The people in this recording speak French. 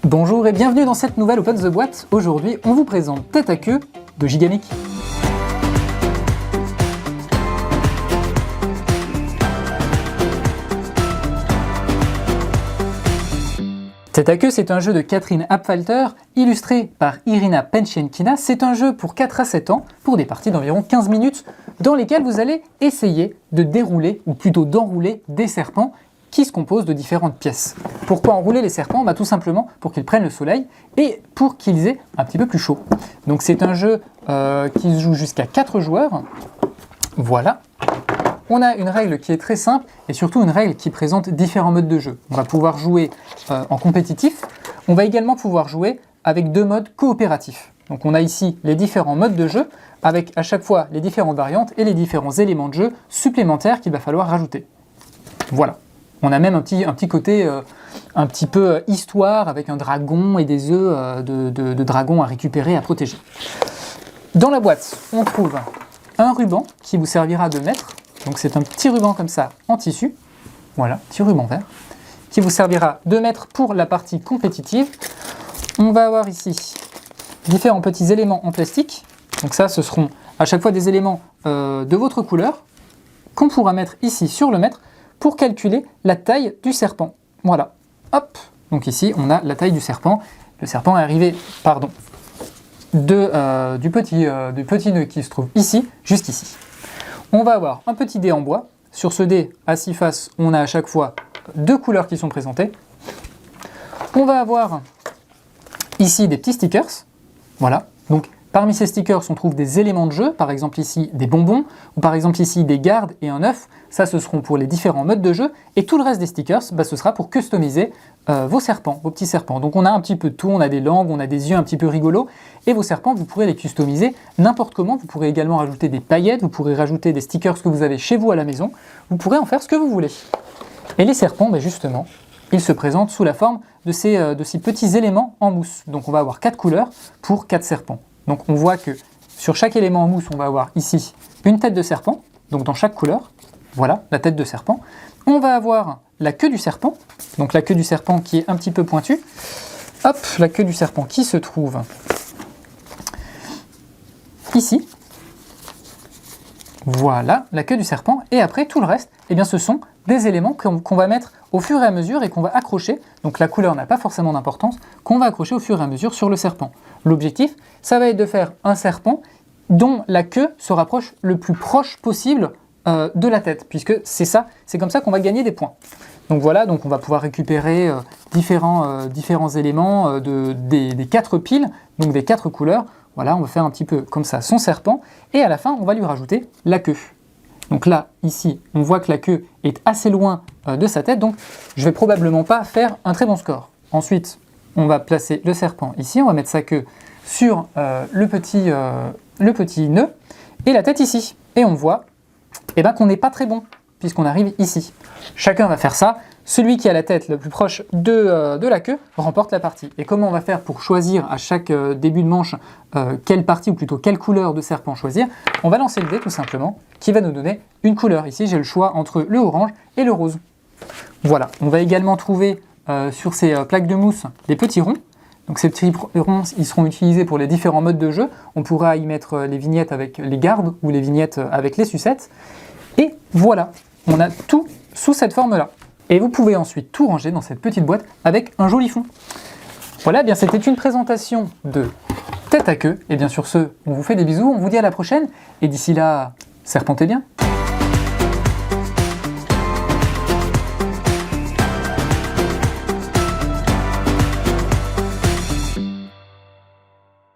Bonjour et bienvenue dans cette nouvelle Open the Boîte. Aujourd'hui, on vous présente Tête à queue de Gigamic. Tête à queue, c'est un jeu de Catherine Apfalter, illustré par Irina Penchenkina. C'est un jeu pour 4 à 7 ans, pour des parties d'environ 15 minutes, dans lesquelles vous allez essayer de dérouler, ou plutôt d'enrouler, des serpents qui se composent de différentes pièces. Pourquoi enrouler les serpents? Tout simplement pour qu'ils prennent le soleil et pour qu'ils aient un petit peu plus chaud. Donc c'est un jeu qui se joue jusqu'à 4 joueurs. Voilà. On a une règle qui est très simple et surtout une règle qui présente différents modes de jeu. On va pouvoir jouer en compétitif. On va également pouvoir jouer avec 2 modes coopératifs. Donc on a ici les différents modes de jeu avec à chaque fois les différentes variantes et les différents éléments de jeu supplémentaires qu'il va falloir rajouter. Voilà. On a même un petit côté un petit peu histoire avec un dragon et des œufs de dragon à récupérer, à protéger. Dans la boîte, on trouve un ruban qui vous servira de mètre. Donc c'est un petit ruban comme ça en tissu. Voilà, petit ruban vert qui vous servira de mètre pour la partie compétitive. On va avoir ici différents petits éléments en plastique. Donc ça, ce seront à chaque fois des éléments de votre couleur qu'on pourra mettre ici sur le mètre pour calculer la taille du serpent. Voilà, hop. Donc ici, on a la taille du serpent. Le serpent est arrivé, du petit nœud qui se trouve ici, juste ici. On va avoir un petit dé en bois. Sur ce dé, à 6 faces, on a à chaque fois 2 couleurs qui sont présentées. On va avoir ici des petits stickers. Voilà, donc parmi ces stickers, on trouve des éléments de jeu, par exemple ici des bonbons, ou par exemple ici des gardes et un œuf. Ça, ce seront pour les différents modes de jeu. Et tout le reste des stickers, ce sera pour customiser vos serpents, vos petits serpents. Donc on a un petit peu de tout, on a des langues, on a des yeux un petit peu rigolos. Et vos serpents, vous pourrez les customiser n'importe comment. Vous pourrez également rajouter des paillettes, vous pourrez rajouter des stickers que vous avez chez vous à la maison. Vous pourrez en faire ce que vous voulez. Et les serpents, justement, ils se présentent sous la forme de ces petits éléments en mousse. Donc on va avoir 4 couleurs pour 4 serpents. Donc on voit que sur chaque élément en mousse, on va avoir ici une tête de serpent, donc dans chaque couleur, voilà, la tête de serpent. On va avoir la queue du serpent, donc la queue du serpent qui est un petit peu pointue. Hop, la queue du serpent qui se trouve ici. Voilà, la queue du serpent. Et après, tout le reste, ce sont des éléments qu'on va mettre au fur et à mesure et qu'on va accrocher. Donc la couleur n'a pas forcément d'importance, qu'on va accrocher au fur et à mesure sur le serpent. L'objectif, ça va être de faire un serpent dont la queue se rapproche le plus proche possible de la tête, puisque c'est comme ça qu'on va gagner des points. Donc voilà, donc on va pouvoir récupérer différents éléments des 4 piles, donc des 4 couleurs. Voilà, on va faire un petit peu comme ça son serpent, et à la fin, on va lui rajouter la queue. Donc là, ici, on voit que la queue est assez loin de sa tête, donc je vais probablement pas faire un très bon score. Ensuite, on va placer le serpent ici, on va mettre sa queue sur le petit nœud, et la tête ici. Et on voit qu'on n'est pas très bon, puisqu'on arrive ici. Chacun va faire ça. Celui qui a la tête le plus proche de la queue remporte la partie. Et comment on va faire pour choisir à chaque début de manche quelle partie, ou plutôt quelle couleur de serpent choisir? On va lancer le dé tout simplement, qui va nous donner une couleur. Ici, j'ai le choix entre le orange et le rose. Voilà. On va également trouver sur ces plaques de mousse des petits ronds. Donc ces petits ronds, ils seront utilisés pour les différents modes de jeu. On pourra y mettre les vignettes avec les gardes ou les vignettes avec les sucettes. Et voilà, on a tout sous cette forme-là. Et vous pouvez ensuite tout ranger dans cette petite boîte avec un joli fond. Voilà, c'était une présentation de Tête à queue. Et bien sur ce, on vous fait des bisous, on vous dit à la prochaine. Et d'ici là, serpentez bien.